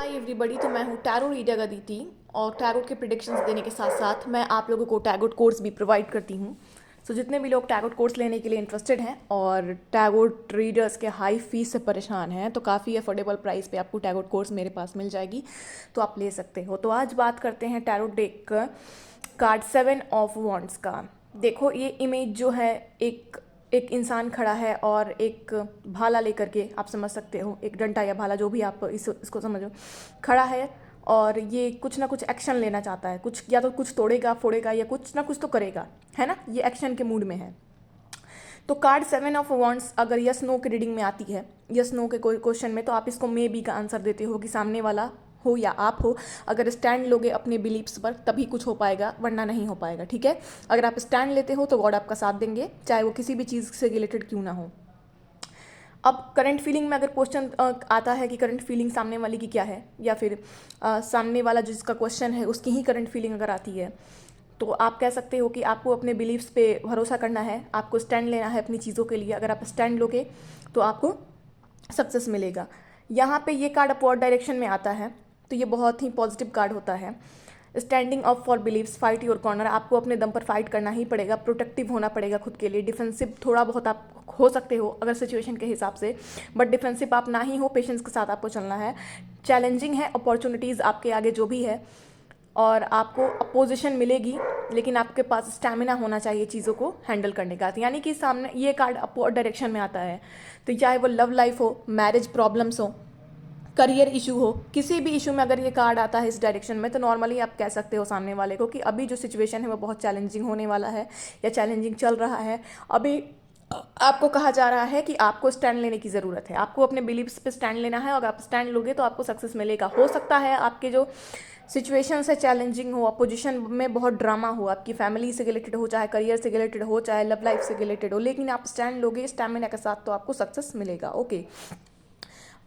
Hi everybody. तो मैं हूँ टैरो रीडर अदिति और टैरोट के प्रिडिक्शंस देने के साथ साथ मैं आप लोगों को टैरोट कोर्स भी प्रोवाइड करती हूँ। सो जितने भी लोग टैरोट कोर्स लेने के लिए इंटरेस्टेड हैं और टैरोट रीडर्स के हाई फीस से परेशान हैं तो काफ़ी अफोर्डेबल प्राइस पे आपको टैरोट कोर्स मेरे पास मिल जाएगी, तो आप ले सकते हो। तो आज बात करते हैं टैरोट डेक का कार्ड 7 ऑफ वॉन्ड्स का। देखो ये इमेज जो है एक एक इंसान खड़ा है और एक भाला लेकर के, आप समझ सकते हो, एक डंडा या भाला जो भी आप इसको समझो, खड़ा है और ये कुछ ना कुछ एक्शन लेना चाहता है। कुछ या तो कुछ तोड़ेगा फोड़ेगा या कुछ ना कुछ तो करेगा, है ना। ये एक्शन के मूड में है। तो कार्ड 7 ऑफ वॉन्ड्स अगर यस नो की रीडिंग में आती है, यस नो के कोई क्वेश्चन में, तो आप इसको मे बी का आंसर देते हो कि सामने वाला हो या आप हो, अगर स्टैंड लोगे अपने बिलीव्स पर तभी कुछ हो पाएगा, वरना नहीं हो पाएगा। ठीक है, अगर आप स्टैंड लेते हो तो गॉड आपका साथ देंगे, चाहे वो किसी भी चीज़ से रिलेटेड क्यों ना हो। अब करंट फीलिंग में अगर क्वेश्चन आता है कि करंट फीलिंग सामने वाले की क्या है, या फिर सामने वाला जिसका क्वेश्चन है उसकी ही करंट फीलिंग अगर आती है, तो आप कह सकते हो कि आपको अपने बिलीव्स पे भरोसा करना है, आपको स्टैंड लेना है अपनी चीज़ों के लिए। अगर आप स्टैंड लोगे तो आपको सक्सेस मिलेगा। यहाँ पे ये कार्ड अपवर्ड डायरेक्शन में आता है तो ये बहुत ही पॉजिटिव कार्ड होता है। Standing up for believes, fight your corner. आपको अपने दम पर फाइट करना ही पड़ेगा, प्रोटेक्टिव होना पड़ेगा खुद के लिए। डिफेंसिव थोड़ा बहुत आप हो सकते हो अगर सिचुएशन के हिसाब से, बट डिफेंसिव आप ना ही हो, पेशेंस के साथ आपको चलना है। चैलेंजिंग है, अपॉर्चुनिटीज़ आपके आगे जो भी है, और आपको अपोजिशन मिलेगी, लेकिन आपके पास स्टैमिना होना चाहिए चीज़ों को हैंडल करने का। यानी कि सामने ये कार्ड अपवर्ड डायरेक्शन में आता है, तो चाहे वो लव लाइफ हो, मैरिज प्रॉब्लम्स हो, करियर इशू हो, किसी भी इशू में अगर ये कार्ड आता है इस डायरेक्शन में, तो नॉर्मली आप कह सकते हो सामने वाले को कि अभी जो सिचुएशन है वो बहुत चैलेंजिंग होने वाला है या चैलेंजिंग चल रहा है। अभी आपको कहा जा रहा है कि आपको स्टैंड लेने की ज़रूरत है, आपको अपने बिलीव्स पे स्टैंड लेना है, और आप स्टैंड लोगे तो आपको सक्सेस मिलेगा। हो सकता है आपके जो सिचुएशन से चैलेंजिंग हो, अपोजिशन में बहुत ड्रामा हो, आपकी फैमिली से रिलेटेड हो, चाहे करियर से रिलेटेड हो, चाहे लव लाइफ से रिलेटेड हो, लेकिन आप स्टैंड लोगे स्टैमिना के साथ तो आपको सक्सेस मिलेगा। ओके,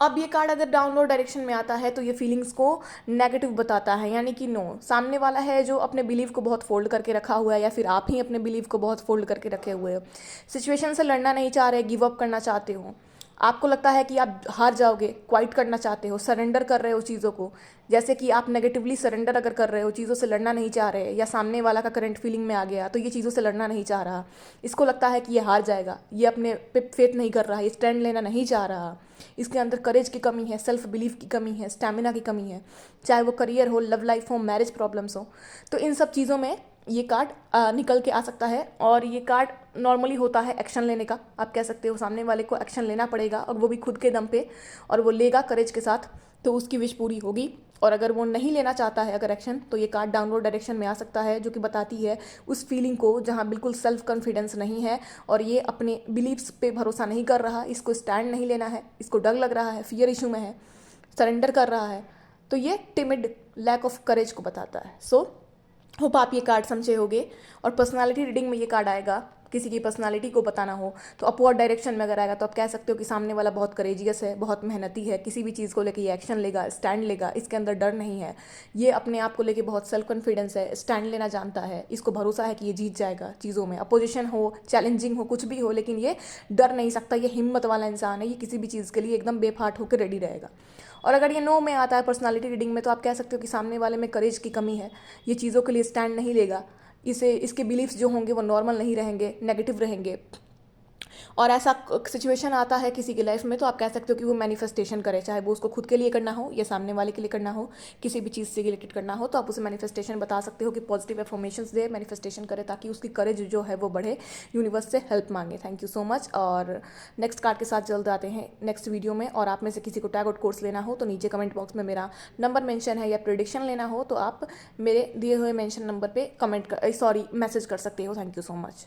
अब ये कार्ड अगर डाउनवर्ड डायरेक्शन में आता है तो ये फीलिंग्स को नेगेटिव बताता है, यानी कि नो, सामने वाला है जो अपने बिलीव को बहुत फोल्ड करके रखा हुआ है, या फिर आप ही अपने बिलीव को बहुत फोल्ड करके रखे हुए हो। सिचुएशन से लड़ना नहीं चाह रहे, गिव अप करना चाहते हो, आपको लगता है कि आप हार जाओगे, क्वाइट करना चाहते हो, सरेंडर कर रहे हो चीज़ों को। जैसे कि आप नेगेटिवली सरेंडर अगर कर रहे हो, चीज़ों से लड़ना नहीं चाह रहे, या सामने वाला का करंट फीलिंग में आ गया तो ये चीज़ों से लड़ना नहीं चाह रहा, इसको लगता है कि ये हार जाएगा, ये अपने पे फेथ नहीं कर रहा, ये स्टैंड लेना नहीं चाह रहा, इसके अंदर करेज की कमी है, सेल्फ बिलीफ की कमी है, स्टैमिना की कमी है, चाहे वो करियर हो, लव लाइफ हो, मैरिज प्रॉब्लम्स हो। तो इन सब चीज़ों में ये कार्ड निकल के आ सकता है। और ये कार्ड नॉर्मली होता है एक्शन लेने का। आप कह सकते हो सामने वाले को एक्शन लेना पड़ेगा, और वो भी खुद के दम पे, और वो लेगा करेज के साथ, तो उसकी विश पूरी होगी। और अगर वो नहीं लेना चाहता है अगर एक्शन, तो ये कार्ड डाउनवर्ड डायरेक्शन में आ सकता है, जो कि बताती है उस फीलिंग को जहाँ बिल्कुल सेल्फ कॉन्फिडेंस नहीं है और ये अपने बिलीव्स पे भरोसा नहीं कर रहा, इसको स्टैंड नहीं लेना है, इसको डर लग रहा है, फियर इशू में है, सरेंडर कर रहा है, तो ये टिमिड, लैक ऑफ करेज को बताता है। सो होप आप ये कार्ड समझे होगे। और पर्सनालिटी रीडिंग में ये कार्ड आएगा, किसी की पर्सनालिटी को बताना हो तो अपवर्ड डायरेक्शन में अगर आएगा तो आप कह सकते हो कि सामने वाला बहुत करेजियस है, बहुत मेहनती है, किसी भी चीज़ को लेके ये एक्शन लेगा, स्टैंड लेगा, इसके अंदर डर नहीं है, ये अपने आप को लेके बहुत सेल्फ कॉन्फिडेंस है, स्टैंड लेना जानता है, इसको भरोसा है कि ये जीत जाएगा चीज़ों में, अपोजिशन हो, चैलेंजिंग हो, कुछ भी हो, लेकिन ये डर नहीं सकता, ये हिम्मत वाला इंसान है, ये किसी भी चीज़ के लिए एकदम बेफाट होकर रेडी रहेगा। और अगर ये नो में आता है पर्सनालिटी रीडिंग में, तो आप कह सकते हो कि सामने वाले में करेज की कमी है, ये चीज़ों के लिए स्टैंड नहीं लेगा, इसे इसके बिलीफ्स जो होंगे वो नॉर्मल नहीं रहेंगे, नेगेटिव रहेंगे। और ऐसा सिचुएशन आता है किसी की लाइफ में, तो आप कह सकते हो कि वो मैनिफेस्टेशन करे, चाहे वो उसको खुद के लिए करना हो या सामने वाले के लिए करना हो, किसी भी चीज़ से रिलेटेड करना हो, तो आप उसे मैनिफेस्टेशन बता सकते हो कि पॉजिटिव एफर्मेशंस दे, मैनिफेस्टेशन करे, ताकि उसकी करेज जो है वो बढ़े, यूनिवर्स से हेल्प मांगे। Thank you so much. और नेक्स्ट कार्ड के साथ जल्द आते हैं नेक्स्ट वीडियो में। और आप में से किसी को टैरोट कोर्स लेना हो तो नीचे कमेंट बॉक्स में मेरा नंबर मेंशन है, या प्रेडिक्शन लेना हो तो आप मेरे दिए हुए मेंशन नंबर पे मैसेज कर सकते हो। Thank you so much.